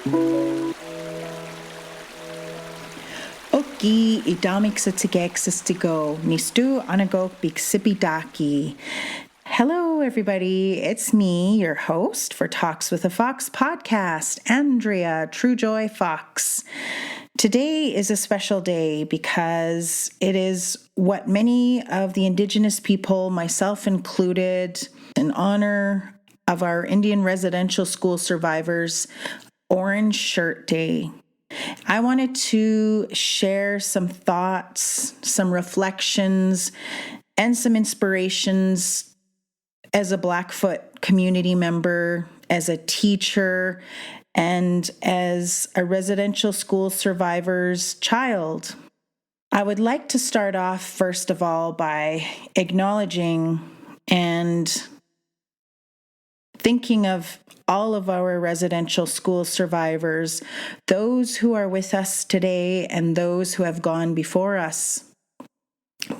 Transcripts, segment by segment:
Oki idamik satigexestigo nistu anagok biksipidaki. Hello, everybody. It's me, your host for Talks with a Fox podcast, Andrea Truejoy Fox. Today is a special day because it is what many of the Indigenous people, myself included, in honor of our Indian residential school survivors, Orange Shirt Day. I wanted to share some thoughts, some reflections, and some inspirations as a Blackfoot community member, as a teacher, and as a residential school survivor's child. I would like to start off, first of all, by acknowledging and thinking of all of our residential school survivors, those who are with us today and those who have gone before us.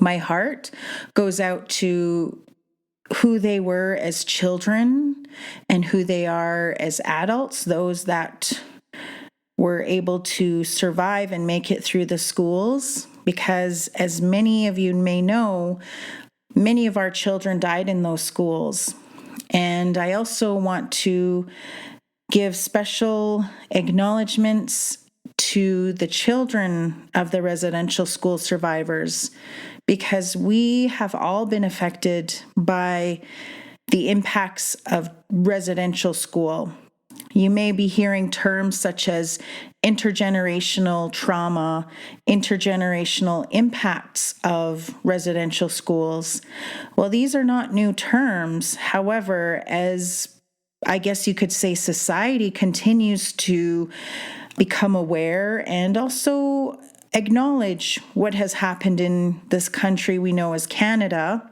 My heart goes out to who they were as children and who they are as adults, those that were able to survive and make it through the schools, because as many of you may know, many of our children died in those schools. And I also want to give special acknowledgments to the children of the residential school survivors, because we have all been affected by the impacts of residential school. You may be hearing terms such as intergenerational trauma, intergenerational impacts of residential schools. Well, these are not new terms. However, as I guess you could say society continues to become aware and also acknowledge what has happened in this country we know as Canada,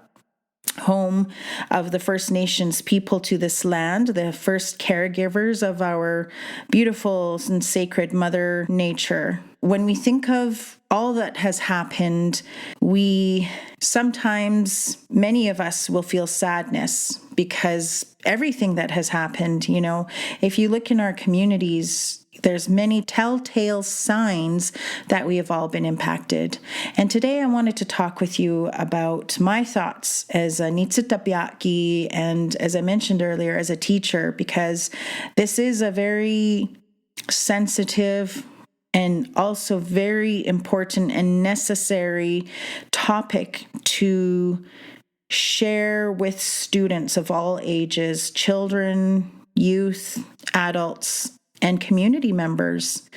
home of the First Nations people to this land, the first caregivers of our beautiful and sacred Mother Nature. When we think of all that has happened, we sometimes, many of us will feel sadness because everything that has happened, if you look in our communities, there's many telltale signs that we have all been impacted. And today I wanted to talk with you about my thoughts as a Nitsitapiaki and, as I mentioned earlier, as a teacher, because this is a very sensitive and also very important and necessary topic to share with students of all ages, children, youth, adults, and community members.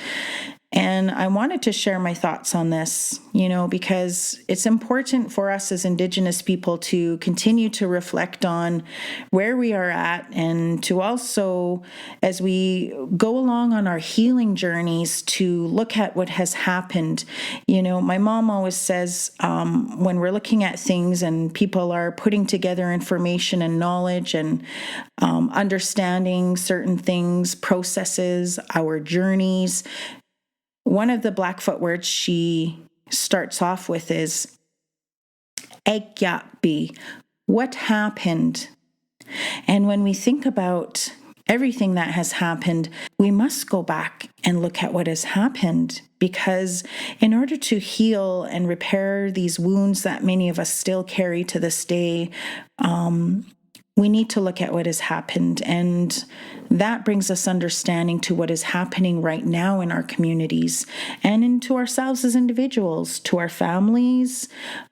And I wanted to share my thoughts on this, because it's important for us as Indigenous people to continue to reflect on where we are at, and to also, as we go along on our healing journeys, to look at what has happened. My mom always says, when we're looking at things and people are putting together information and knowledge and understanding certain things, processes, our journeys, one of the Blackfoot words she starts off with is "Ekyakbi," what happened? And when we think about everything that has happened, we must go back and look at what has happened, because in order to heal and repair these wounds that many of us still carry to this day, we need to look at what has happened, and that brings us understanding to what is happening right now in our communities and into ourselves as individuals, to our families,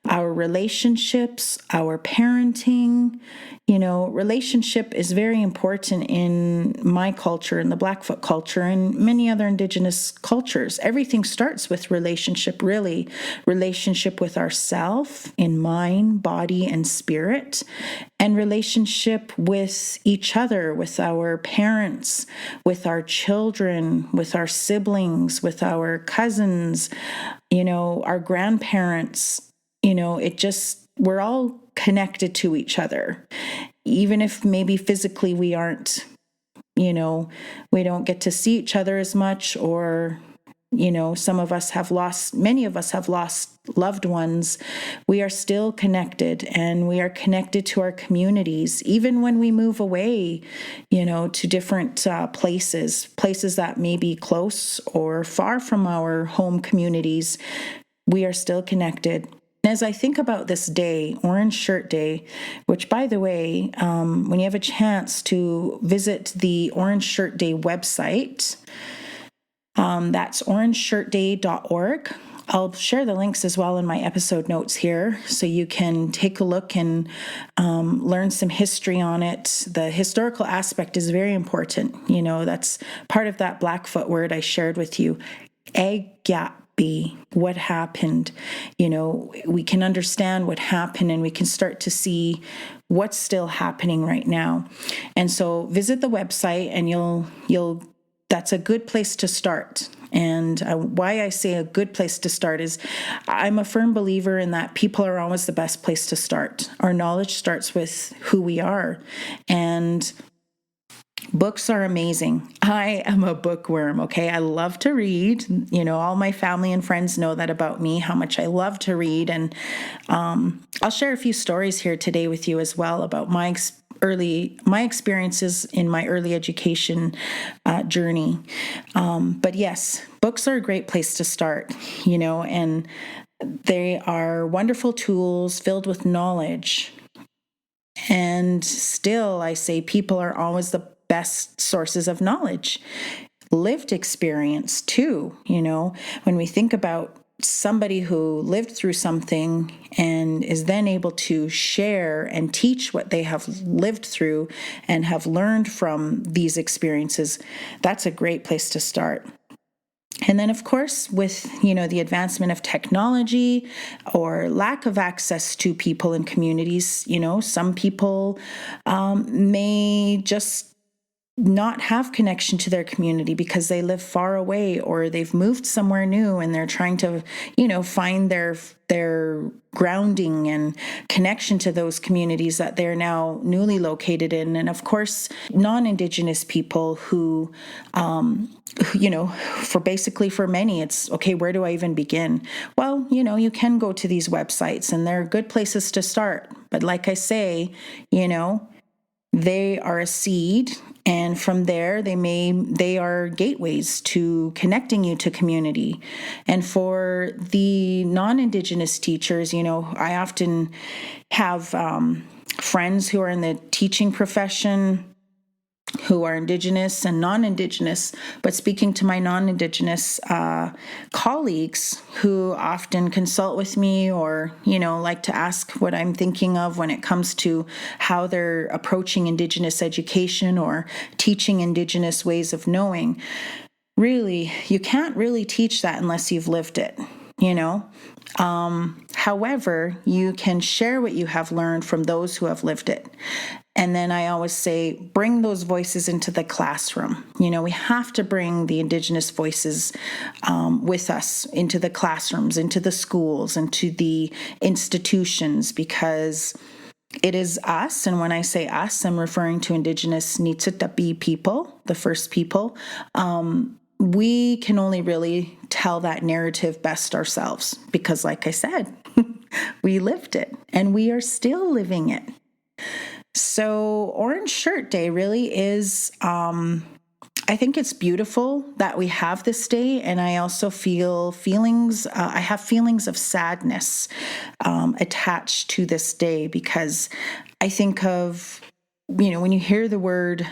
our relationships, our parenting. Relationship is very important in my culture, in the Blackfoot culture, and many other Indigenous cultures. Everything starts with relationship, really. Relationship with ourself in mind, body, and spirit, and relationship with each other, with our parents, with our children, with our siblings, with our cousins, our grandparents. We're all connected to each other, even if maybe physically we aren't, we don't get to see each other as much, or some of us have lost, many of us have lost loved ones, we are still connected, and we are connected to our communities, even when we move away, to different places that may be close or far from our home communities. We are still connected. As I think about this day, Orange Shirt Day, which, by the way, when you have a chance to visit the Orange Shirt Day website, that's orangeshirtday.org. I'll share the links as well in my episode notes here, so you can take a look and learn some history on it. The historical aspect is very important. That's part of that Blackfoot word I shared with you. What happened? We can understand what happened, and we can start to see what's still happening right now. And so visit the website, and you'll that's a good place to start. And why I say a good place to start is I'm a firm believer in that people are always the best place to start. Our knowledge starts with who we are. And books are amazing. I am a bookworm, okay? I love to read. All my family and friends know that about me, how much I love to read. And I'll share a few stories here today with you as well about my experiences in my early education journey. But yes, books are a great place to start, and they are wonderful tools filled with knowledge. And still, I say people are always the best sources of knowledge. Lived experience too, when we think about somebody who lived through something and is then able to share and teach what they have lived through and have learned from these experiences, that's a great place to start. And then, of course, with, the advancement of technology or lack of access to people in communities, some people may just not have connection to their community because they live far away, or they've moved somewhere new and they're trying to, find their grounding and connection to those communities that they're now newly located in. And of course, non-Indigenous people who, for many, it's okay, where do I even begin? Well, you can go to these websites and they're good places to start. But like I say, they are a seed, and from there they are gateways to connecting you to community. And for the non-Indigenous teachers, I often have friends who are in the teaching profession who are Indigenous and non-Indigenous, but speaking to my non-Indigenous colleagues who often consult with me or, like to ask what I'm thinking of when it comes to how they're approaching Indigenous education or teaching Indigenous ways of knowing. Really, you can't really teach that unless you've lived it, However, you can share what you have learned from those who have lived it. And then I always say, bring those voices into the classroom. We have to bring the Indigenous voices with us into the classrooms, into the schools, into the institutions, because it is us. And when I say us, I'm referring to Indigenous Nitsitapi people, the first people. We can only really tell that narrative best ourselves because, like I said, we lived it and we are still living it. So Orange Shirt Day really is, I think it's beautiful that we have this day. And I also I have feelings of sadness attached to this day, because I think of, when you hear the word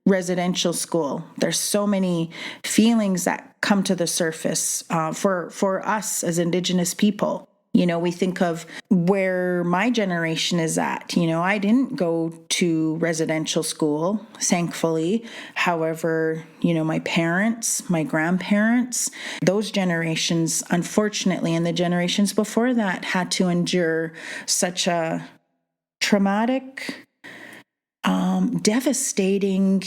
residential school, there's so many feelings that come to the surface for us as Indigenous people. We think of where my generation is at. I didn't go to residential school, thankfully. However, my parents, my grandparents, those generations, unfortunately, and the generations before that had to endure such a traumatic, devastating,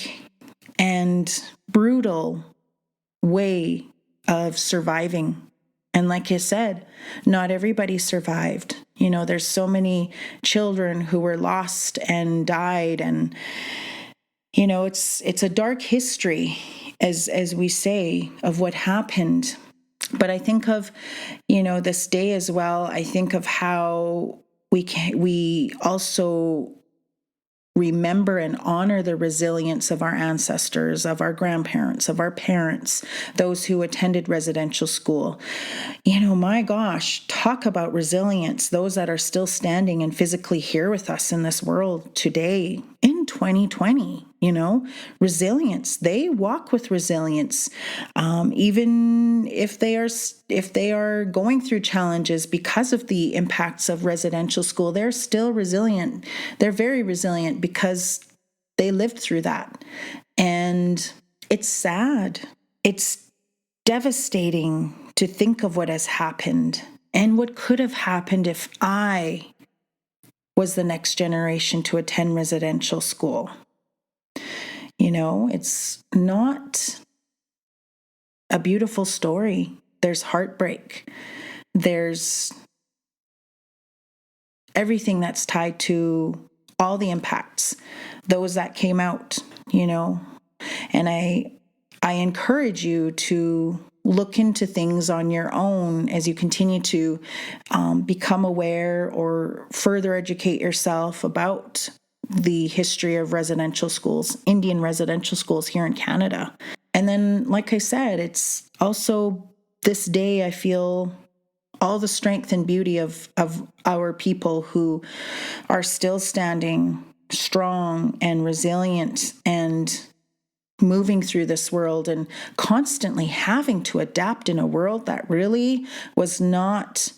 and brutal way of surviving. And like I said, not everybody survived. There's so many children who were lost and died. And, it's a dark history, as we say, of what happened. But I think of, this day as well. I think of how we also remember and honor the resilience of our ancestors, of our grandparents, of our parents, those who attended residential school. My gosh, talk about resilience. Those that are still standing and physically here with us in this world today in 2020, resilience. They walk with resilience, even if they are going through challenges because of the impacts of residential school. They're still resilient. They're very resilient because they lived through that. And it's sad. It's devastating to think of what has happened and what could have happened if I was the next generation to attend residential school. It's not a beautiful story. There's heartbreak. There's everything that's tied to all the impacts, those that came out, and I encourage you to look into things on your own as you continue to become aware or further educate yourself about the history of residential schools, Indian residential schools here in Canada. And then, like I said, it's also this day I feel all the strength and beauty of our people who are still standing strong and resilient and moving through this world and constantly having to adapt in a world that really was not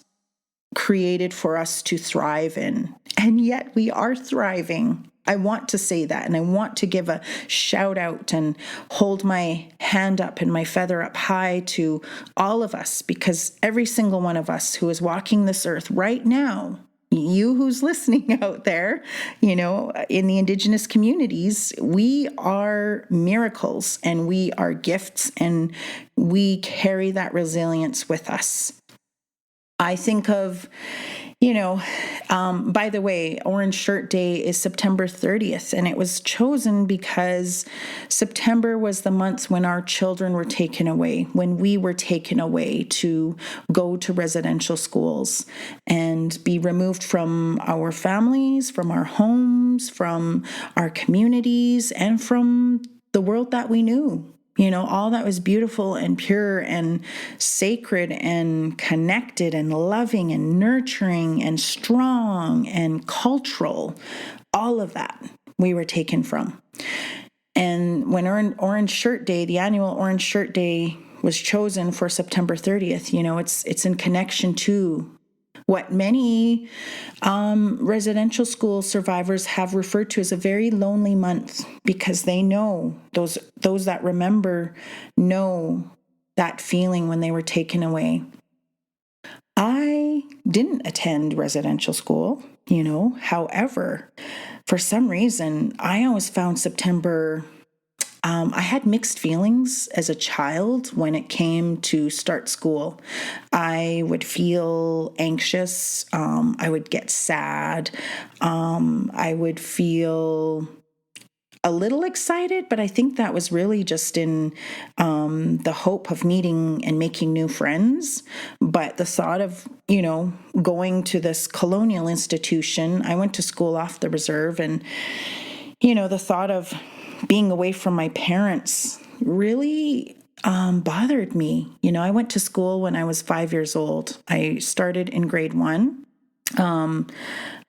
created for us to thrive in. And yet we are thriving. I want to say that, and I want to give a shout out and hold my hand up and my feather up high to all of us, because every single one of us who is walking this earth right now, you who's listening out there, in the Indigenous communities, we are miracles and we are gifts, and we carry that resilience with us. I think of, by the way, Orange Shirt Day is September 30th, and it was chosen because September was the month when our children were taken away, when we were taken away to go to residential schools and be removed from our families, from our homes, from our communities, and from the world that we knew. All that was beautiful and pure and sacred and connected and loving and nurturing and strong and cultural, all of that we were taken from. And when Orange Shirt Day, the annual Orange Shirt Day was chosen for September 30th, it's in connection to what many residential school survivors have referred to as a very lonely month, because they know, those that remember know that feeling when they were taken away. I didn't attend residential school, however, for some reason, I always found September, I had mixed feelings as a child when it came to start school. I would feel anxious. I would get sad. I would feel a little excited, but I think that was really just in the hope of meeting and making new friends. But the thought of, going to this colonial institution, I went to school off the reserve, and, the thought of being away from my parents really bothered me. I went to school when I was 5 years old. I started in grade 1.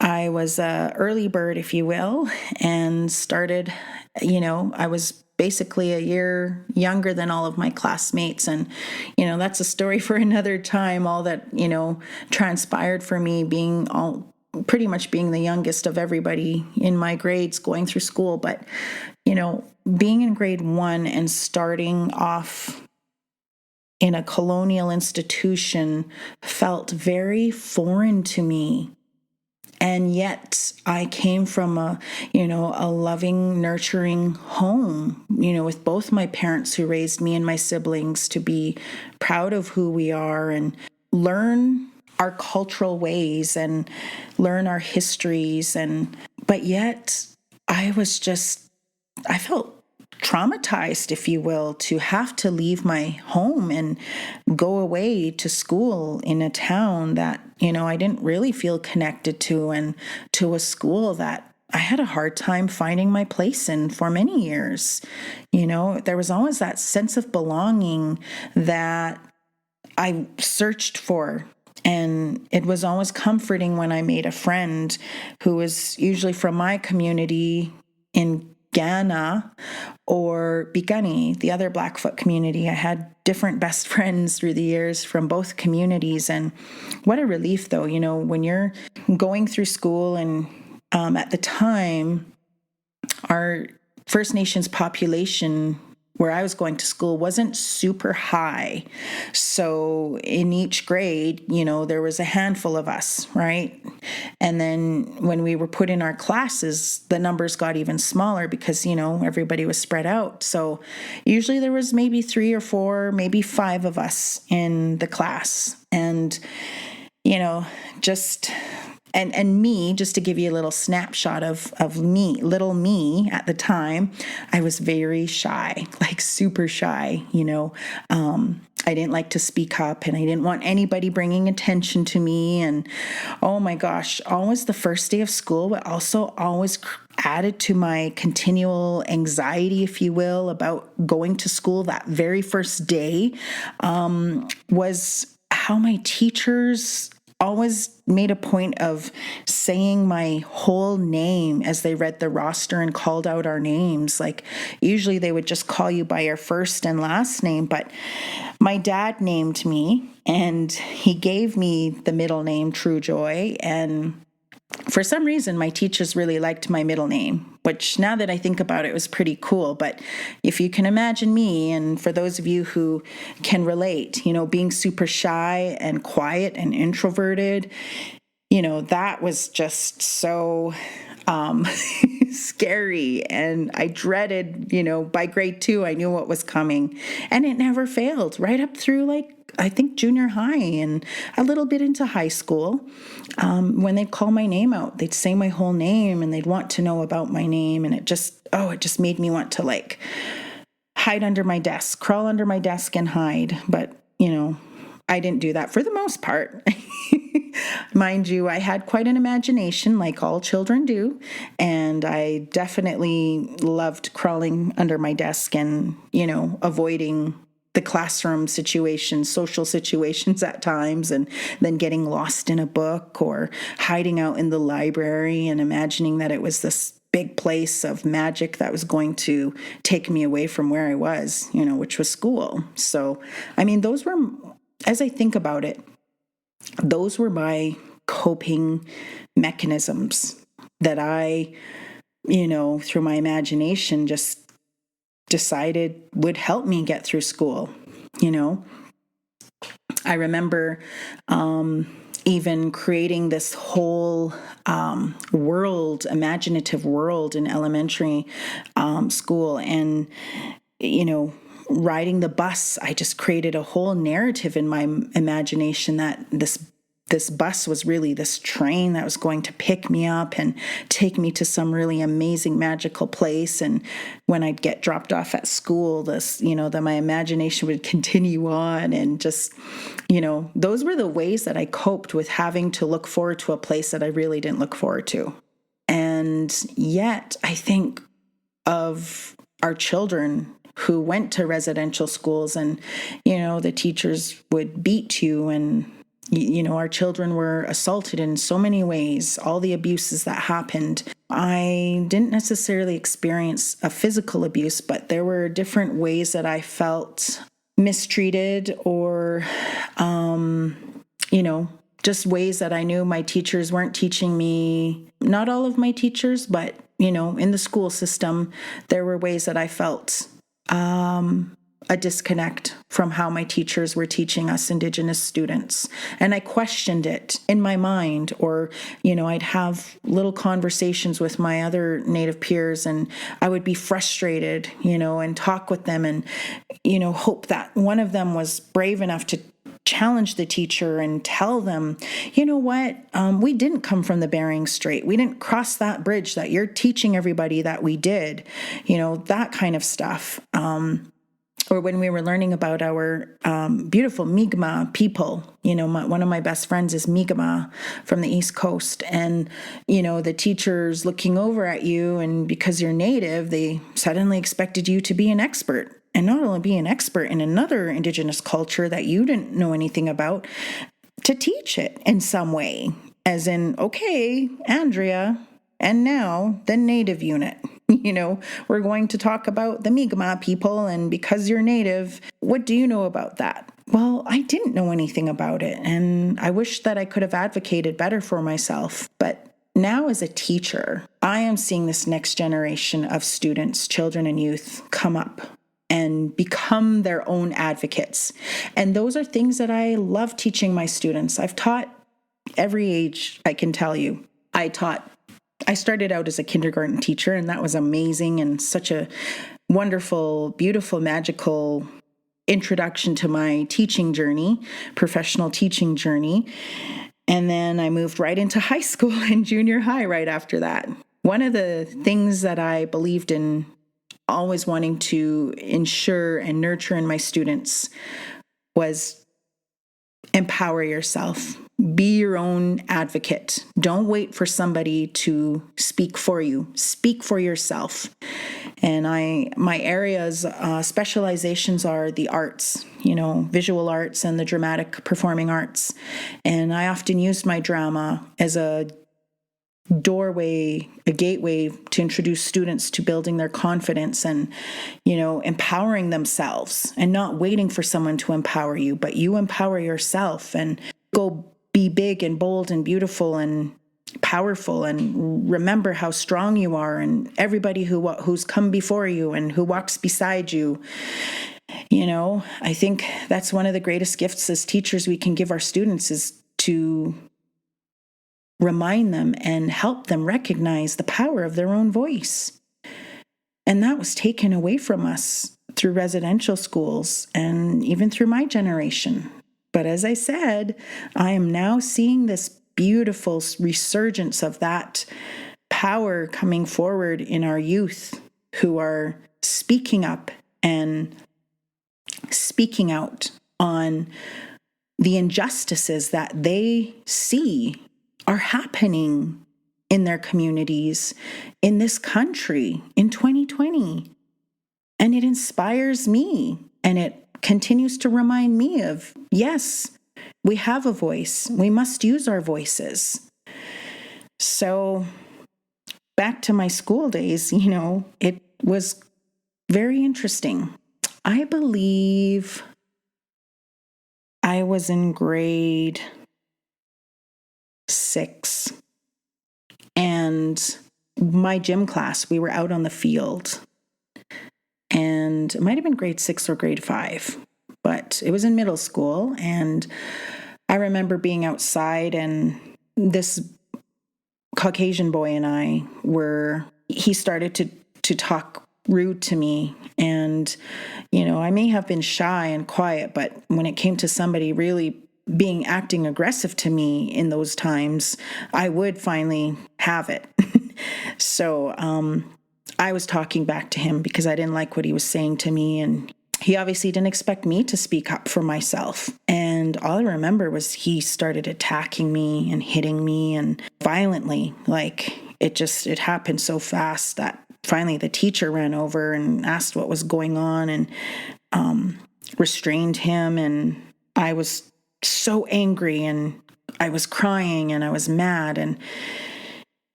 I was an early bird, if you will, and started, I was basically a year younger than all of my classmates. And, that's a story for another time, all that, transpired for me pretty much being the youngest of everybody in my grades going through school. But, being in grade 1 and starting off in a colonial institution felt very foreign to me. And yet I came from a loving, nurturing home, with both my parents who raised me and my siblings to be proud of who we are and learn our cultural ways and learn our histories. But yet I felt traumatized, if you will, to have to leave my home and go away to school in a town that, I didn't really feel connected to, and to a school that I had a hard time finding my place in for many years. There was always that sense of belonging that I searched for. And it was always comforting when I made a friend who was usually from my community in Ghana or Bigani, the other Blackfoot community. I had different best friends through the years from both communities. And what a relief, though, when you're going through school. And at the time, our First Nations population where I was going to school wasn't super high. So in each grade, there was a handful of us, right? And then when we were put in our classes, the numbers got even smaller because, everybody was spread out. So usually there was maybe 3 or 4, maybe 5 of us in the class. And, just... And me, just to give you a little snapshot of me, little me at the time, I was very shy, like super shy, I didn't like to speak up, and I didn't want anybody bringing attention to me. And oh my gosh, always the first day of school, but also always added to my continual anxiety, if you will, about going to school that very first day, was how my teachers always made a point of saying my whole name as they read the roster and called out our names. Like usually they would just call you by your first and last name, but my dad named me and he gave me the middle name True Joy. And for some reason, my teachers really liked my middle name, which now that I think about it was pretty cool. But if you can imagine me, and for those of you who can relate, being super shy and quiet and introverted, that was just so scary. And I dreaded, by grade 2, I knew what was coming. And it never failed right up through I think junior high and a little bit into high school. When they'd call my name out, they'd say my whole name and they'd want to know about my name. And it just made me want to hide under my desk, crawl under my desk and hide. But, I didn't do that for the most part. Mind you, I had quite an imagination like all children do. And I definitely loved crawling under my desk and, avoiding the classroom situations, social situations at times, and then getting lost in a book or hiding out in the library and imagining that it was this big place of magic that was going to take me away from where I was, which was school. So, those were, as I think about it, those were my coping mechanisms that I, through my imagination just decided would help me get through school. I remember even creating this whole imaginative world in elementary school, and riding the bus, I just created a whole narrative in my imagination that this bus was really this train that was going to pick me up and take me to some really amazing magical place. And when I'd get dropped off at school, that my imagination would continue on. And just, those were the ways that I coped with having to look forward to a place that I really didn't look forward to. And yet I think of our children who went to residential schools, and, the teachers would beat you, and our children were assaulted in so many ways, all the abuses that happened. I didn't necessarily experience a physical abuse, but there were different ways that I felt mistreated, or, just ways that I knew my teachers weren't teaching me. Not all of my teachers, but, in the school system, there were ways that I felt a disconnect from how my teachers were teaching us Indigenous students. And I questioned it in my mind, or, I'd have little conversations with my other Native peers, and I would be frustrated, and talk with them and, hope that one of them was brave enough to challenge the teacher and tell them, you know what, we didn't come from the Bering Strait. We didn't cross that bridge that you're teaching everybody that we did, that kind of stuff. Or when we were learning about our beautiful Mi'kmaq people, one of my best friends is Mi'kmaq from the East Coast. And, the teacher's looking over at you, and because you're Native, they suddenly expected you to be an expert. And not only be an expert in another Indigenous culture that you didn't know anything about, to teach it in some way. As in, okay, Andrea, and now the Native unit. We're going to talk about the Mi'kmaq people, and because you're Native, what do you know about that? Well, I didn't know anything about it, and I wish that I could have advocated better for myself. But now as a teacher, I am seeing this next generation of students, children and youth, come up and become their own advocates. And those are things that I love teaching my students. I've taught every age, I can tell you. I started out as a kindergarten teacher, and that was amazing and such a wonderful, beautiful, magical introduction to my teaching journey, professional teaching journey. And then I moved right into high school and junior high right after that. One of the things that I believed in always wanting to ensure and nurture in my students was empower yourself. Be your own advocate. Don't wait for somebody to speak for you. Speak for yourself. And my areas, specializations are the arts, visual arts and the dramatic performing arts. And I often use my drama as a doorway, a gateway to introduce students to building their confidence and, empowering themselves, and not waiting for someone to empower you, but you empower yourself and go be big and bold and beautiful and powerful, and remember how strong you are, and everybody who's come before you and who walks beside you. I think that's one of the greatest gifts as teachers we can give our students, is to remind them and help them recognize the power of their own voice. And that was taken away from us through residential schools and even through my generation. But as I said, I am now seeing this beautiful resurgence of that power coming forward in our youth, who are speaking up and speaking out on the injustices that they see are happening in their communities, in this country, in 2020. And it inspires me, and it continues to remind me of, yes, we have a voice. We must use our voices. So back to my school days, it was very interesting. I believe I was in grade 6, and my gym class, we were out on the field, and it might have been grade 6 or grade 5, but it was in middle school. And I remember being outside, and this Caucasian boy and he started to talk rude to me. And, I may have been shy and quiet, but when it came to somebody really acting aggressive to me in those times, I would finally have it. So I was talking back to him because I didn't like what he was saying to me, and he obviously didn't expect me to speak up for myself. And all I remember was he started attacking me and hitting me, and violently. Like, it happened so fast that finally the teacher ran over and asked what was going on, and restrained him. And I was so angry, and I was crying, and I was mad. And,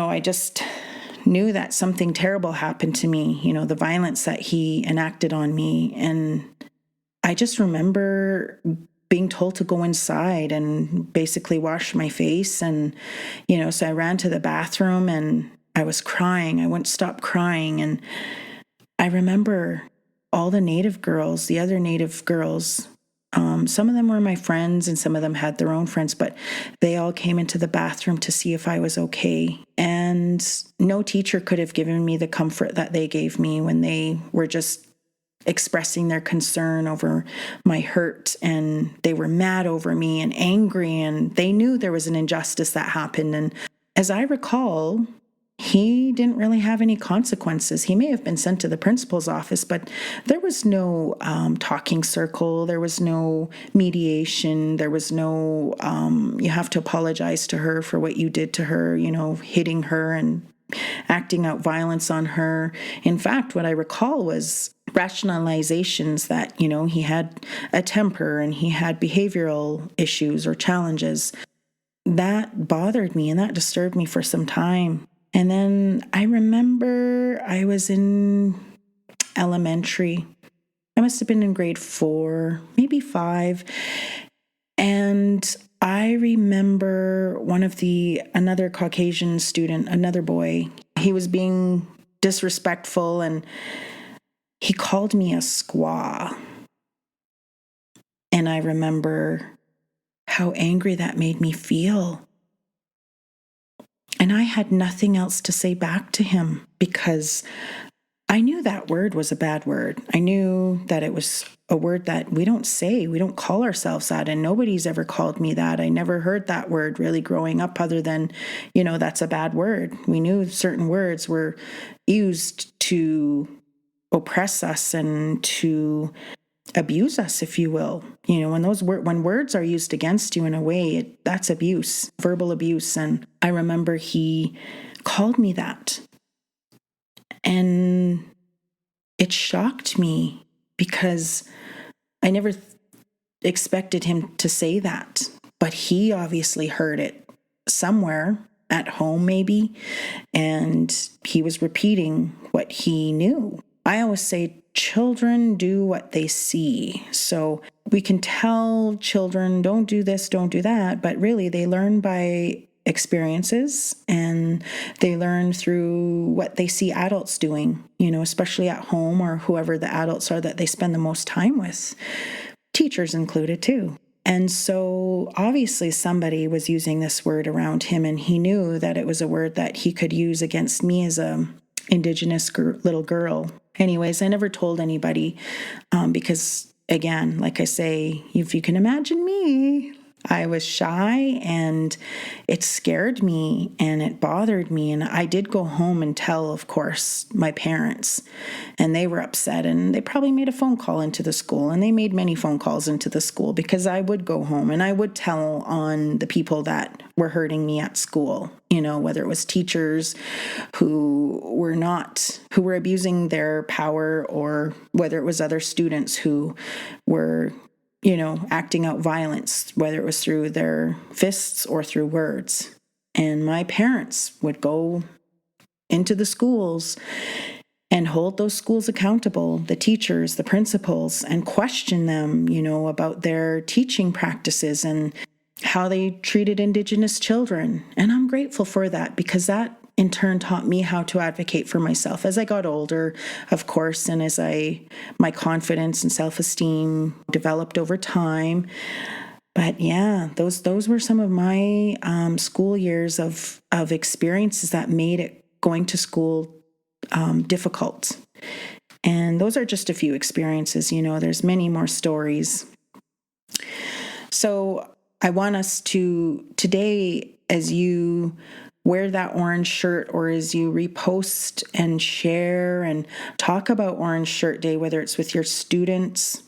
I just knew that something terrible happened to me, the violence that he enacted on me. And I just remember being told to go inside and basically wash my face. And, so I ran to the bathroom, and I was crying. I wouldn't stop crying. And I remember all the other Native girls, some of them were my friends and some of them had their own friends, but they all came into the bathroom to see if I was okay. And no teacher could have given me the comfort that they gave me when they were just expressing their concern over my hurt, and they were mad over me and angry, and they knew there was an injustice that happened. And as I recall, he didn't really have any consequences. He may have been sent to the principal's office, but there was no talking circle. There was no mediation. There was no, you have to apologize to her for what you did to her, hitting her and acting out violence on her. In fact, what I recall was rationalizations that, he had a temper and he had behavioral issues or challenges. That bothered me and that disturbed me for some time. And then I remember I was in elementary. I must have been in grade 4, maybe 5. And I remember another Caucasian student, another boy, he was being disrespectful and he called me a squaw. And I remember how angry that made me feel. And I had nothing else to say back to him because I knew that word was a bad word. I knew that it was a word that we don't say, we don't call ourselves that, and nobody's ever called me that. I never heard that word really growing up other than, that's a bad word. We knew certain words were used to oppress us and to abuse us, if you will. When words are used against you in a way, that's abuse, verbal abuse. And I remember he called me that. And it shocked me because I never expected him to say that. But he obviously heard it somewhere at home, maybe. And he was repeating what he knew. I always say children do what they see. So we can tell children, don't do this, don't do that, but really they learn by experiences and they learn through what they see adults doing, especially at home or whoever the adults are that they spend the most time with, teachers included too. And so obviously somebody was using this word around him and he knew that it was a word that he could use against me as a Indigenous little girl. Anyways, I never told anybody because, again, like I say, if you can imagine me, I was shy and it scared me and it bothered me. And I did go home and tell, of course, my parents, and they were upset and they probably made a phone call into the school, and they made many phone calls into the school because I would go home and I would tell on the people that were hurting me at school, whether it was teachers who were abusing their power, or whether it was other students who were acting out violence, whether it was through their fists or through words. And my parents would go into the schools and hold those schools accountable, the teachers, the principals, and question them, about their teaching practices and how they treated Indigenous children. And I'm grateful for that because that in turn taught me how to advocate for myself as I got older, of course, and as my confidence and self-esteem developed over time. But yeah, those were some of my school years of experiences that made it going to school difficult. And those are just a few experiences. There's many more stories. So I want us to today, as you wear that orange shirt or as you repost and share and talk about Orange Shirt Day, whether it's with your students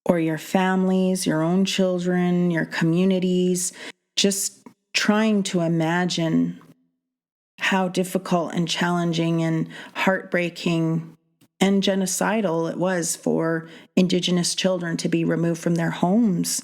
or your families, your own children, your communities, just trying to imagine how difficult and challenging and heartbreaking and genocidal it was for Indigenous children to be removed from their homes.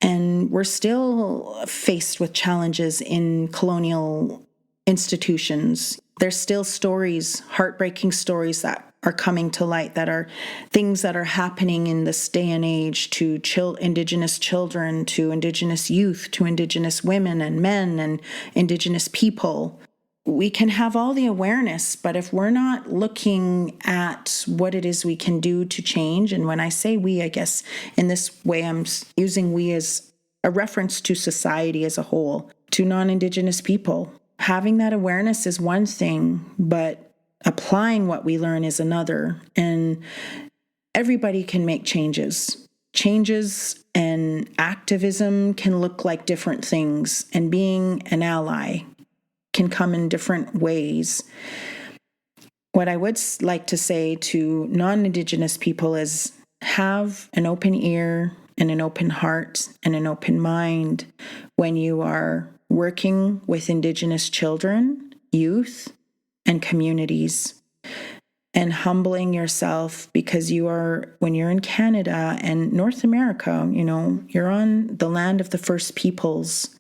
And we're still faced with challenges in colonial institutions. There's still stories, heartbreaking stories that are coming to light, that are things that are happening in this day and age to Indigenous children, to Indigenous youth, to Indigenous women and men and Indigenous people. We can have all the awareness, but if we're not looking at what it is we can do to change, and when I say we, I guess in this way I'm using we as a reference to society as a whole, to non-Indigenous people. Having that awareness is one thing, but applying what we learn is another. And everybody can make changes. Changes and activism can look like different things, and being an ally can come in different ways. What I would like to say to non-Indigenous people is have an open ear and an open heart and an open mind when you are working with Indigenous children, youth, and communities. And humbling yourself, because when you're in Canada and North America, you're on the land of the First Peoples.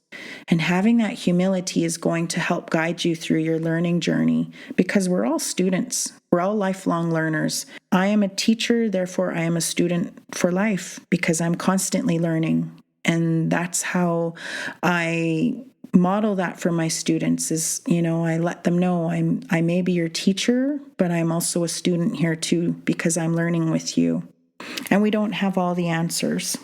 And having that humility is going to help guide you through your learning journey, because we're all students. We're all lifelong learners. I am a teacher, therefore I am a student for life, because I'm constantly learning. And that's how I model that for my students is, I let them know I may be your teacher, but I'm also a student here too, because I'm learning with you. And we don't have all the answers.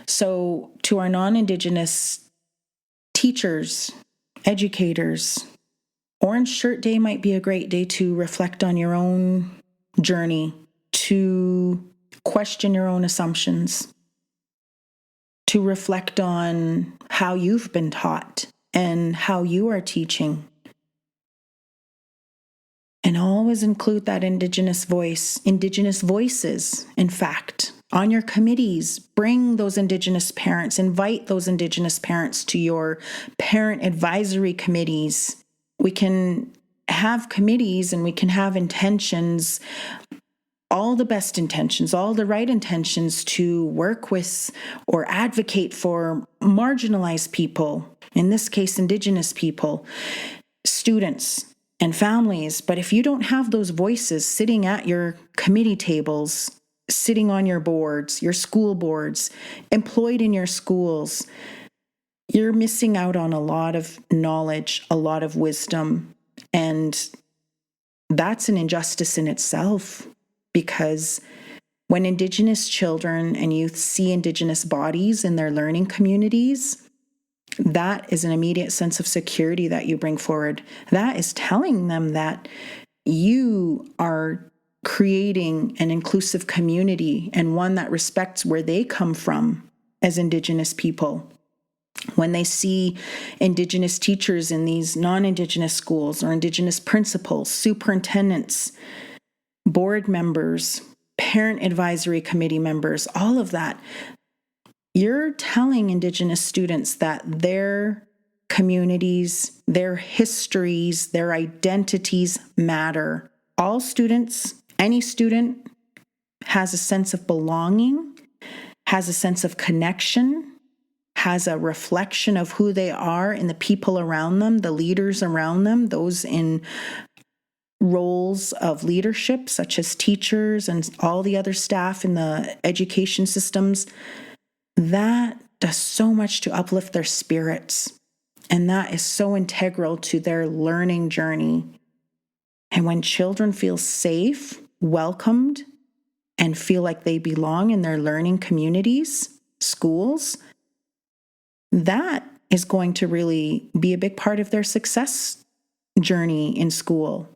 So to our non-Indigenous teachers, educators, Orange Shirt Day might be a great day to reflect on your own journey, to question your own assumptions, to reflect on how you've been taught and how you are teaching. And always include that Indigenous voice, Indigenous voices, in fact. On your committees, bring those Indigenous parents, invite those Indigenous parents to your parent advisory committees. We can have committees and we can have intentions, all the best intentions, all the right intentions to work with or advocate for marginalized people, in this case, Indigenous people, students, and families. But if you don't have those voices sitting at your committee tables, sitting on your boards, your school boards, employed in your schools, you're missing out on a lot of knowledge, a lot of wisdom. And that's an injustice in itself, because when Indigenous children and youth see Indigenous bodies in their learning communities, that is an immediate sense of security that you bring forward. That is telling them that you are creating an inclusive community, and one that respects where they come from as Indigenous people. When they see Indigenous teachers in these non-Indigenous schools, or Indigenous principals, superintendents, board members, parent advisory committee members, all of that, you're telling Indigenous students that their communities, their histories, their identities matter. All students, any student, has a sense of belonging, has a sense of connection, has a reflection of who they are in the people around them, the leaders around them, those in roles of leadership, such as teachers and all the other staff in the education systems. That does so much to uplift their spirits. And that is so integral to their learning journey. And when children feel safe, welcomed, and feel like they belong in their learning communities, schools, that is going to really be a big part of their success journey in school.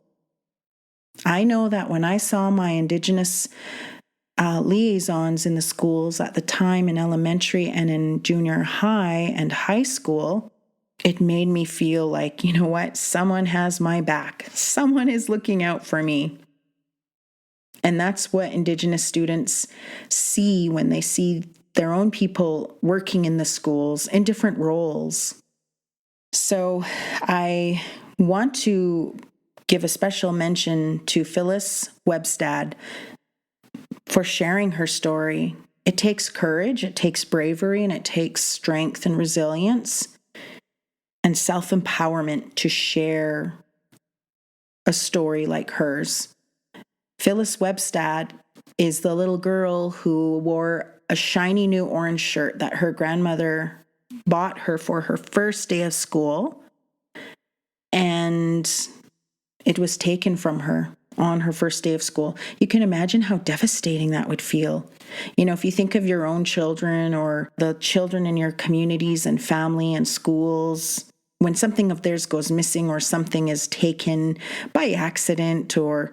I know that when I saw my Indigenous liaisons in the schools at the time in elementary and in junior high and high school, it made me feel like, you know what, someone has my back. Someone is looking out for me. And that's what Indigenous students see when they see their own people working in the schools in different roles. So I want to give a special mention to Phyllis Webstad for sharing her story. It takes courage, it takes bravery, and it takes strength and resilience and self-empowerment to share a story like hers. Phyllis Webstad is the little girl who wore a shiny new orange shirt that her grandmother bought her for her first day of school, and it was taken from her on her first day of school. You can imagine how devastating that would feel. You know, if you think of your own children or the children in your communities and family and schools, when something of theirs goes missing or something is taken by accident, or,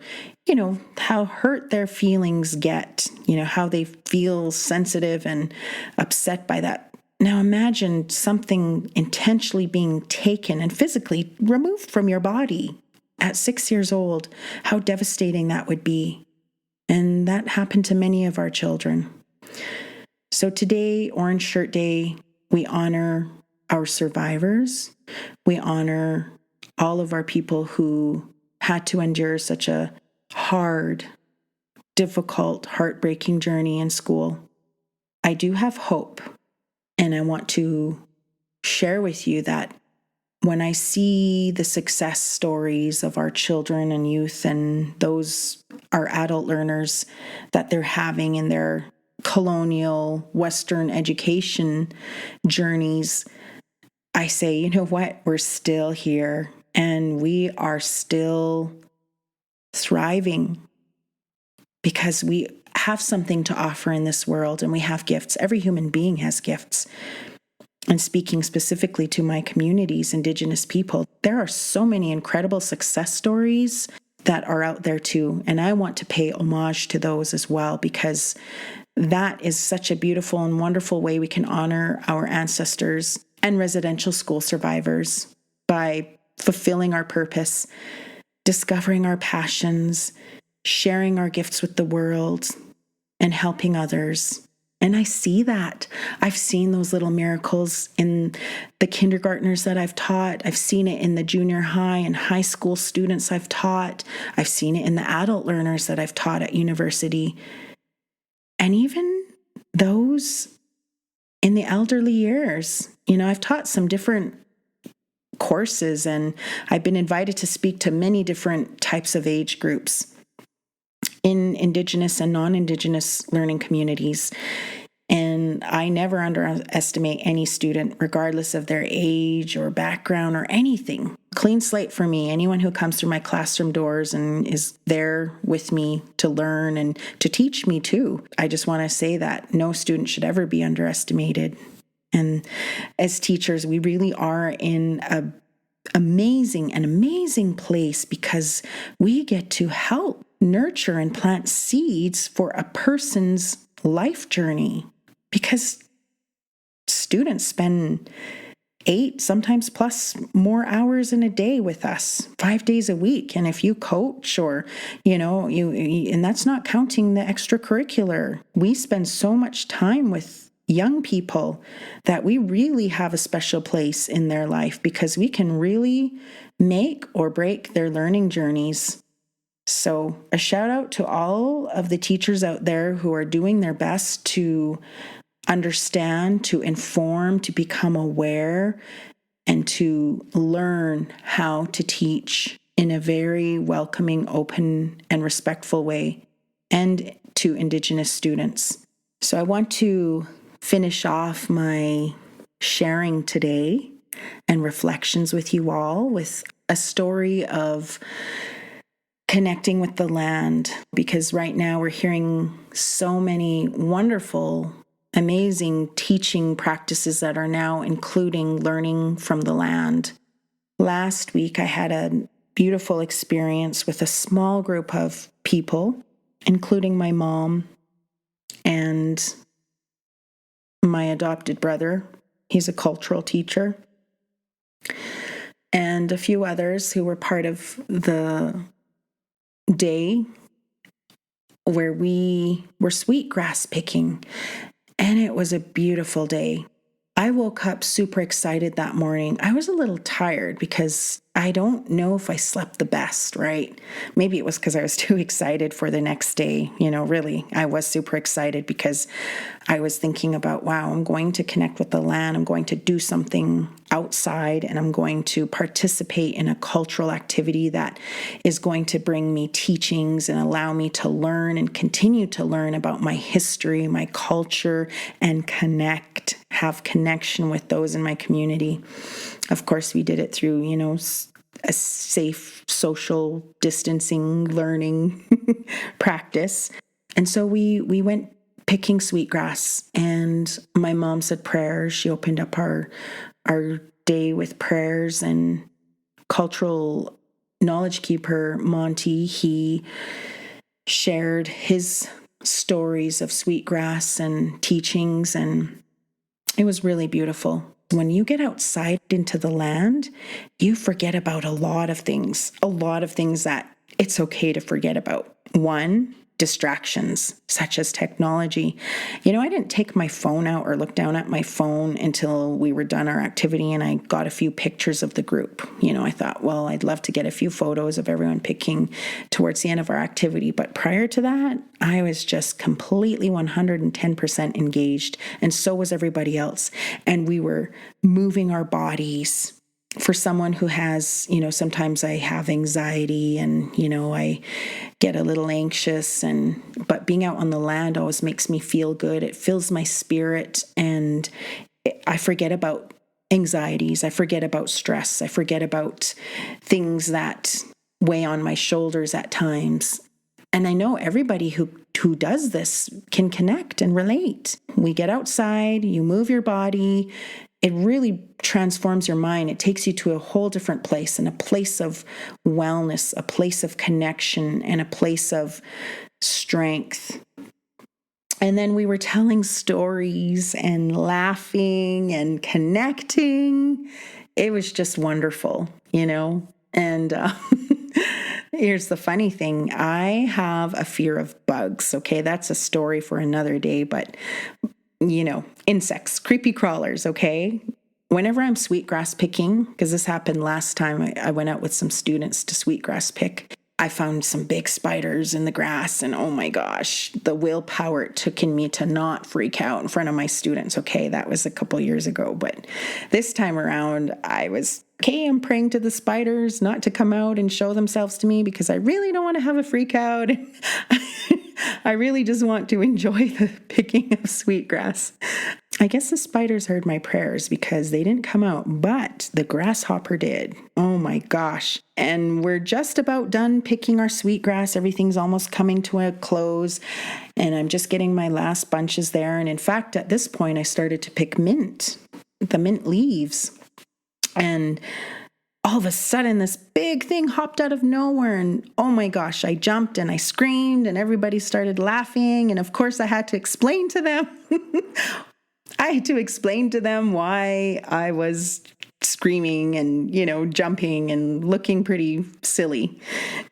how hurt their feelings get, how they feel sensitive and upset by that. Now imagine something intentionally being taken and physically removed from your body at 6 years old, how devastating that would be. And that happened to many of our children. So today, Orange Shirt Day, we honor our survivors. We honor all of our people who had to endure such a hard, difficult, heartbreaking journey in school. I do have hope, and I want to share with you that when I see the success stories of our children and youth and those our adult learners that they're having in their colonial Western education journeys, I say, you know what? We're still here and we are still thriving because we have something to offer in this world and we have gifts. Every human being has gifts. And speaking specifically to my communities, Indigenous people, there are so many incredible success stories that are out there too. And I want to pay homage to those as well, because that is such a beautiful and wonderful way we can honor our ancestors and residential school survivors by fulfilling our purpose, discovering our passions, sharing our gifts with the world, and helping others. And I see that. I've seen those little miracles in the kindergartners that I've taught. I've seen it in the junior high and high school students I've taught. I've seen it in the adult learners that I've taught at university. And even those in the elderly years. I've taught some different courses and I've been invited to speak to many different types of age groups in Indigenous and non-Indigenous learning communities. And I never underestimate any student, regardless of their age or background or anything. Clean slate for me. Anyone who comes through my classroom doors and is there with me to learn and to teach me too. I just want to say that no student should ever be underestimated. And as teachers, we really are in an amazing place because we get to help nurture and plant seeds for a person's life journey, because students spend 8, sometimes plus more hours in a day with us, 5 days a week. And if you coach or, and that's not counting the extracurricular, we spend so much time with young people that we really have a special place in their life because we can really make or break their learning journeys. So a shout out to all of the teachers out there who are doing their best to understand, to inform, to become aware, and to learn how to teach in a very welcoming, open, and respectful way, and to Indigenous students. So I want to finish off my sharing today and reflections with you all with a story of connecting with the land, because right now we're hearing so many wonderful, amazing teaching practices that are now including learning from the land. Last week, I had a beautiful experience with a small group of people, including my mom and my adopted brother. He's a cultural teacher, and a few others who were part of the day where we were sweetgrass picking, and it was a beautiful day. I woke up super excited that morning. I was a little tired because I don't know if I slept the best, right? Maybe it was because I was too excited for the next day. Really, I was super excited because I was thinking about, wow, I'm going to connect with the land. I'm going to do something outside and I'm going to participate in a cultural activity that is going to bring me teachings and allow me to learn and continue to learn about my history, my culture, and have connection with those in my community. Of course, we did it through, a safe social distancing learning practice. And so we went picking sweetgrass, and my mom said prayers. She opened up our day with prayers, and cultural knowledge keeper Monty, he shared his stories of sweetgrass and teachings, and it was really beautiful. When you get outside into the land, you forget about a lot of things that it's okay to forget about. One, distractions such as technology. I didn't take my phone out or look down at my phone until we were done our activity and I got a few pictures of the group. I thought, well, I'd love to get a few photos of everyone picking towards the end of our activity. But prior to that, I was just completely 110% engaged, and so was everybody else. And we were moving our bodies. For someone who has, sometimes I have anxiety and, I get a little anxious, but being out on the land always makes me feel good. It fills my spirit, and I forget about anxieties. I forget about stress. I forget about things that weigh on my shoulders at times. And I know everybody who does this can connect and relate. We get outside, you move your body. It really transforms your mind. It takes you to a whole different place, and a place of wellness, a place of connection, and a place of strength. And then we were telling stories and laughing and connecting. It was just wonderful, And here's the funny thing. I have a fear of bugs. Okay, that's a story for another day, but insects, creepy crawlers, okay? Whenever I'm sweetgrass picking, because this happened last time I went out with some students to sweetgrass pick, I found some big spiders in the grass, and oh my gosh, the willpower it took in me to not freak out in front of my students. Okay, that was a couple years ago, but this time around, I was, I'm praying to the spiders not to come out and show themselves to me, because I really don't want to have a freak out. I really just want to enjoy the picking of sweetgrass. I guess the spiders heard my prayers because they didn't come out, but the grasshopper did. Oh my gosh. And we're just about done picking our sweetgrass. Everything's almost coming to a close, and I'm just getting my last bunches there. And in fact, at this point, I started to pick the mint leaves. And all of a sudden, this big thing hopped out of nowhere, and oh my gosh, I jumped and I screamed, and everybody started laughing. And of course, I had to explain to them. I had to explain to them why I was screaming and, jumping and looking pretty silly,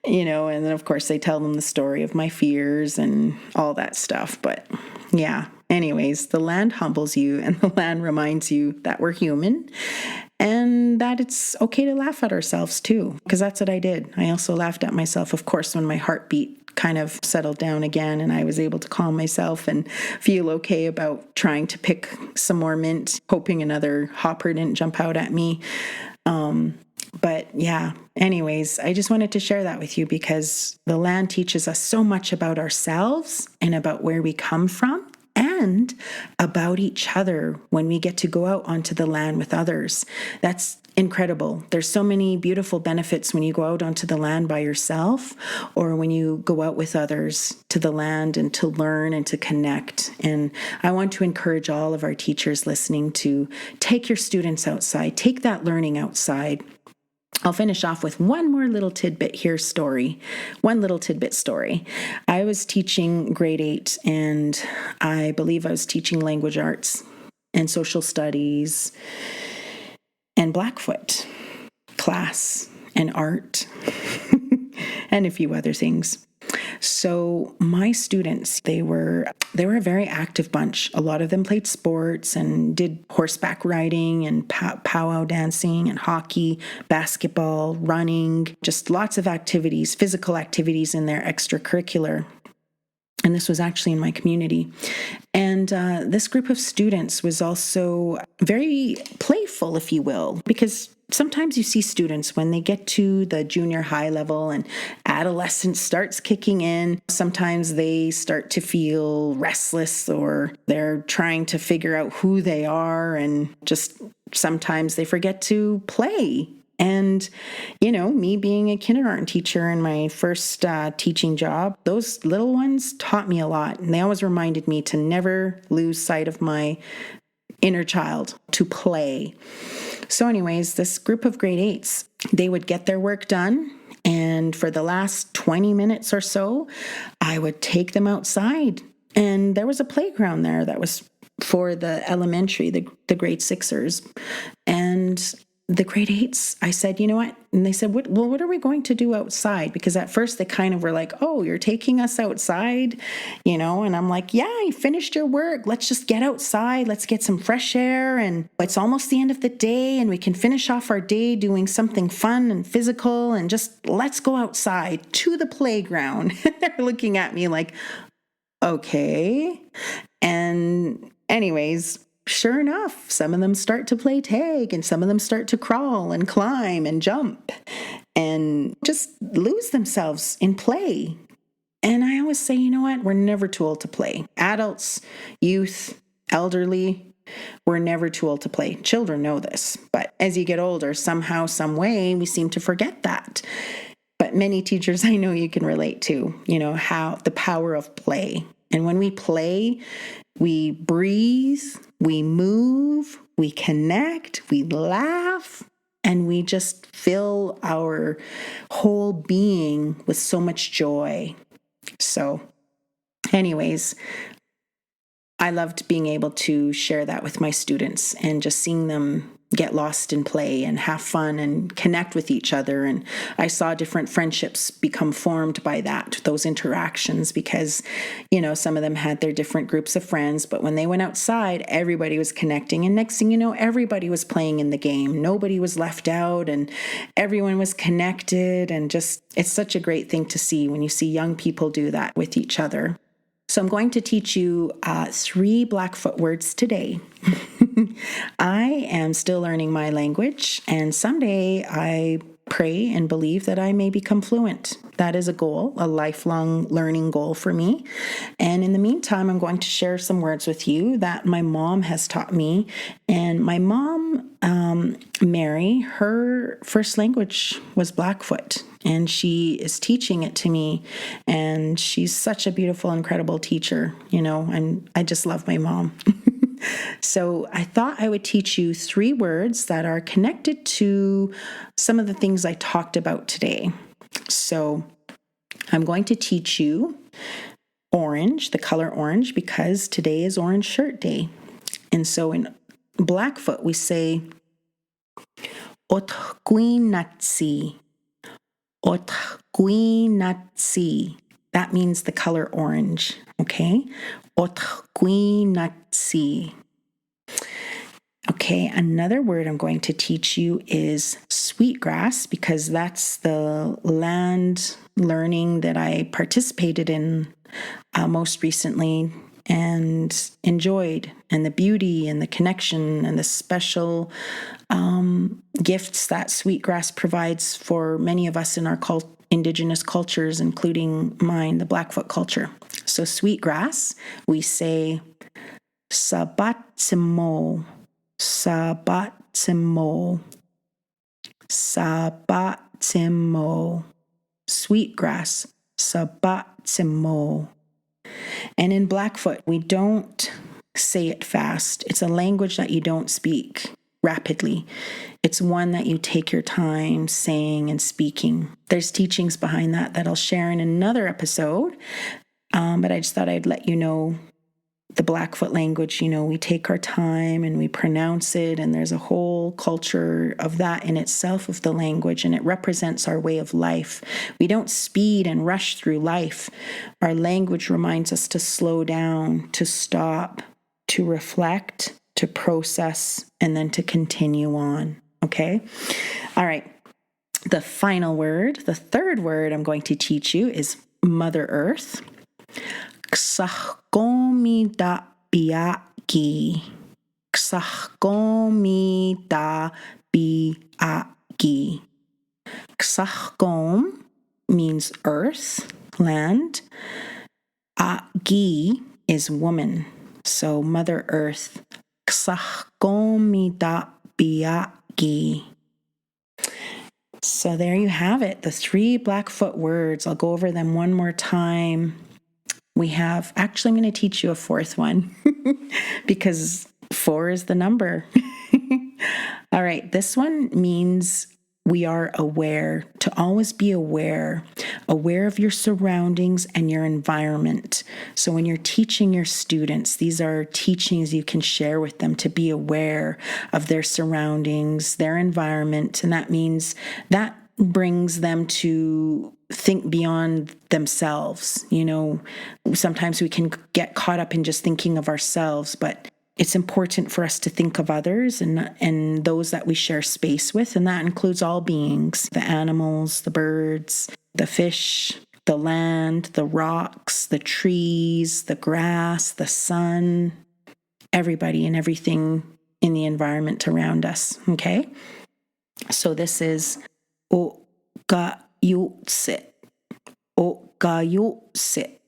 and then of course they tell them the story of my fears and all that stuff. But yeah, anyways, the land humbles you, and the land reminds you that we're human and that it's okay to laugh at ourselves too, because that's what I did. I also laughed at myself, of course, when my heartbeat kind of settled down again and I was able to calm myself and feel okay about trying to pick some more mint, hoping another hopper didn't jump out at me. But yeah, anyways, I just wanted to share that with you because the land teaches us so much about ourselves and about where we come from, and about each other when we get to go out onto the land with others. That's incredible. There's so many beautiful benefits when you go out onto the land by yourself, or when you go out with others to the land and to learn and to connect. And I want to encourage all of our teachers listening to take your students outside, take that learning outside. I'll finish off with one more little tidbit here story. One little tidbit story. I was teaching grade 8, and I believe I was teaching language arts and social studies and Blackfoot class and art and a few other things. So my students, they were a very active bunch. A lot of them played sports and did horseback riding and powwow dancing and hockey, basketball, running, just lots of activities, physical activities in their extracurricular. And this was actually in my community. And this group of students was also very playful, if you will, because sometimes you see students when they get to the junior high level and adolescence starts kicking in. Sometimes they start to feel restless, or they're trying to figure out who they are, and just sometimes they forget to play. And, me being a kindergarten teacher in my first teaching job, those little ones taught me a lot. And they always reminded me to never lose sight of my inner child, to play. So anyways, this group of grade 8s, they would get their work done. And for the last 20 minutes or so, I would take them outside. And there was a playground there that was for the elementary, the grade 6ers. And the grade 8s, I said, you know what? And they said, what are we going to do outside? Because at first they kind of were like, oh, you're taking us outside, and I'm like, yeah, you finished your work. Let's just get outside. Let's get some fresh air. And it's almost the end of the day and we can finish off our day doing something fun and physical and just let's go outside to the playground. They're looking at me like, okay. And anyways, sure enough, some of them start to play tag and some of them start to crawl and climb and jump and just lose themselves in play. And I always say, you know what? We're never too old to play. Adults, youth, elderly, we're never too old to play. Children know this, but as you get older, somehow, some way, we seem to forget that. But many teachers I know you can relate to, how the power of play. And when we play, we breathe, we move, we connect, we laugh, and we just fill our whole being with so much joy. So, anyways, I loved being able to share that with my students and just seeing them get lost in play and have fun and connect with each other. And I saw different friendships become formed by that, those interactions, because, some of them had their different groups of friends, but when they went outside, everybody was connecting. And next thing you know, everybody was playing in the game. Nobody was left out and everyone was connected. And just, it's such a great thing to see when you see young people do that with each other. So I'm going to teach you 3 Blackfoot words today. I am still learning my language, and someday I pray and believe that I may become fluent. That is a goal, a lifelong learning goal for me. And in the meantime, I'm going to share some words with you that my mom has taught me. And my mom, Mary, her first language was Blackfoot, and she is teaching it to me. And she's such a beautiful, incredible teacher, and I just love my mom. So I thought I would teach you 3 words that are connected to some of the things I talked about today. So I'm going to teach you orange, the color orange, because today is Orange Shirt Day. And so in Blackfoot, we say, Otquinatsi. Otquinatsi. That means the color orange, okay? Otquinatsi. Okay, another word I'm going to teach you is sweetgrass, because that's the land learning that I participated in most recently and enjoyed, and the beauty and the connection and the special gifts that sweetgrass provides for many of us in our Indigenous cultures, including mine, the Blackfoot culture. So sweetgrass, we say sabatsimo, sabatsimo, sabatsimo, sweetgrass, sabatsimo. And in Blackfoot, we don't say it fast. It's a language that you don't speak rapidly. It's one that you take your time saying and speaking. There's teachings behind that I'll share in another episode, but I just thought I'd let you know the Blackfoot language, we take our time and we pronounce it, and there's a whole culture of that in itself, of the language, and it represents our way of life. We don't speed and rush through life. Our language reminds us to slow down, to stop, to reflect, to process, and then to continue on, okay? All right, the final word, the 3rd word I'm going to teach you is Mother Earth. Ksahkomida biaki. Ksahkomida biaki. Ksahkom means earth, land. Agi is woman. So Mother Earth. Ksahkomida biaki. So there you have it, the 3 Blackfoot words. I'll go over them one more time. We have, actually, I'm going to teach you a 4th one because 4 is the number. All right, this one means we are aware, to always be aware of your surroundings and your environment. So when you're teaching your students, these are teachings you can share with them to be aware of their surroundings, their environment, and that means that brings them to think beyond themselves. Sometimes we can get caught up in just thinking of ourselves, but it's important for us to think of others and those that we share space with, and that includes all beings, the animals, the birds, the fish, the land, the rocks, the trees, the grass, the sun, everybody and everything in the environment around us, okay? So this is o ga yu sit, o ga yu sit,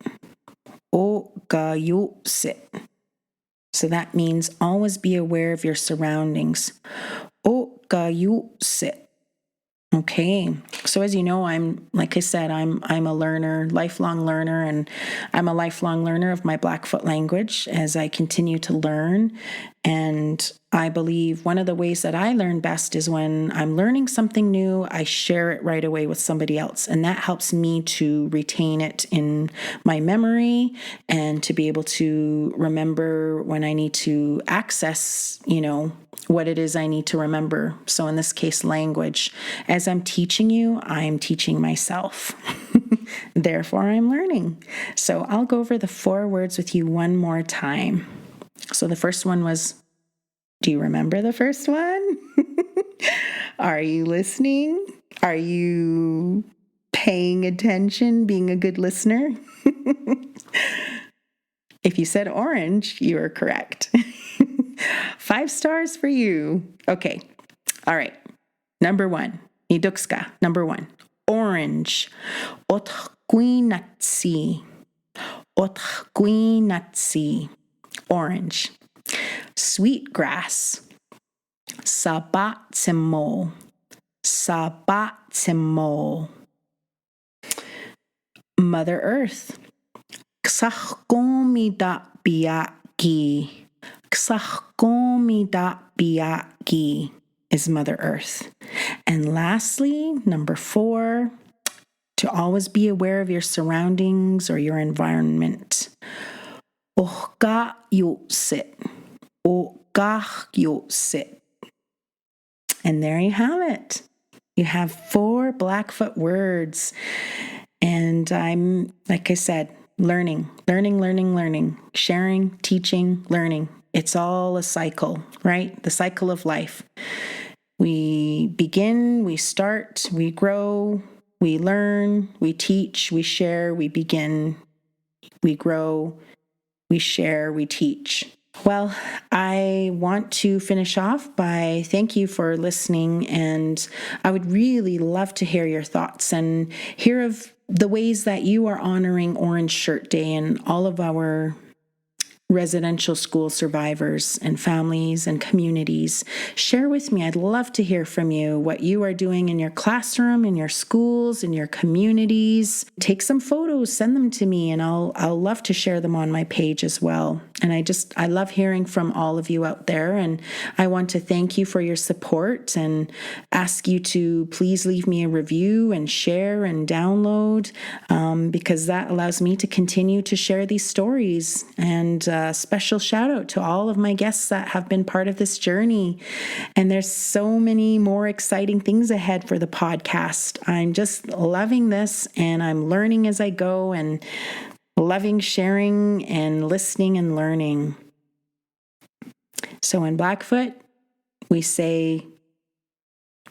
o ga yu sit. So that means always be aware of your surroundings. O ga yu sit. Okay. So as you know, like I said, I'm a learner, lifelong learner, and I'm a lifelong learner of my Blackfoot language as I continue to learn. And I believe one of the ways that I learn best is when I'm learning something new, I share it right away with somebody else. And that helps me to retain it in my memory and to be able to remember when I need to access, what it is I need to remember. So in this case, language. As I'm teaching you, I'm teaching myself. Therefore, I'm learning. So I'll go over the 4 words with you one more time. So the first one was, do you remember the first one? Are you listening? Are you paying attention, being a good listener? If you said orange, you are correct. 5 stars for you. Okay. All right. Number 1. Idukska. Number 1. Orange. Otquinatsi. Otquinatsi. Orange. Sweetgrass. Sabatsimo. Sabatsimo. Mother Earth. Ksachkomidapiaki. Ksachkomidapiaki is Mother Earth. And lastly, number 4, to always be aware of your surroundings or your environment. Ohka yusit. Ohka yusit. And there you have it. You have 4 Blackfoot words. And I'm, like I said, learning, sharing, teaching, learning. It's all a cycle, right? The cycle of life. We begin, we start, we grow, we learn, we teach, we share, we begin, we grow, we share, we teach. Well, I want to finish off by thank you for listening, and I would really love to hear your thoughts and hear of the ways that you are honoring Orange Shirt Day and all of our residential school survivors and families and communities. Share with me. I'd love to hear from you what you are doing in your classroom, in your schools, in your communities. Take some photos, send them to me, and I'll love to share them on my page as well. And I love hearing from all of you out there, and I want to thank you for your support and ask you to please leave me a review and share and download, because that allows me to continue to share these stories. And special shout out to all of my guests that have been part of this journey. And there's so many more exciting things ahead for the podcast. I'm just loving this, and I'm learning as I go and loving sharing and listening and learning. So in Blackfoot, we say,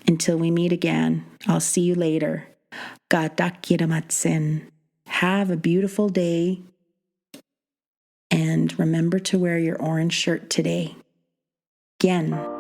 until we meet again, I'll see you later. Gadakiramatsen. Have a beautiful day. And remember to wear your orange shirt today. Again.